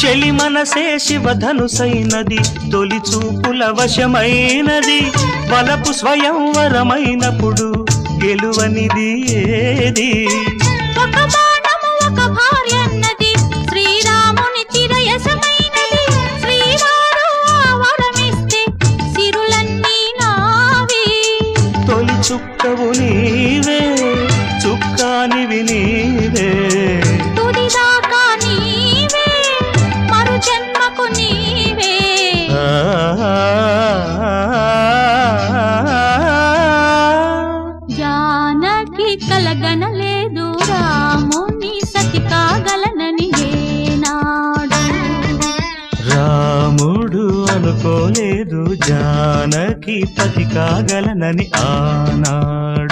చెలి మనసే శివధనుసైనది, తొలి చూపుల వశమైనది, వలపు స్వయంవరమైనప్పుడు గెలువనిది ఏది? ఒక బాణము ఒక భార్యన్నది, శ్రీరాముని చిరయసమైనది, శ్రీవారు ఆ వరమిస్తే సిరులన్నీ నావి. తొలి చుక్కవు నీవే, చుక్కానివి నీవే, తుదిదాకా నీవే, మరు జన్మకు నీవే. జానకి కలగనలేదు రాముని సతి కాగలనని ఏనాడు, రాముడు అనుకోలేదు జానకి పతి కాగలనని ఆనాడు.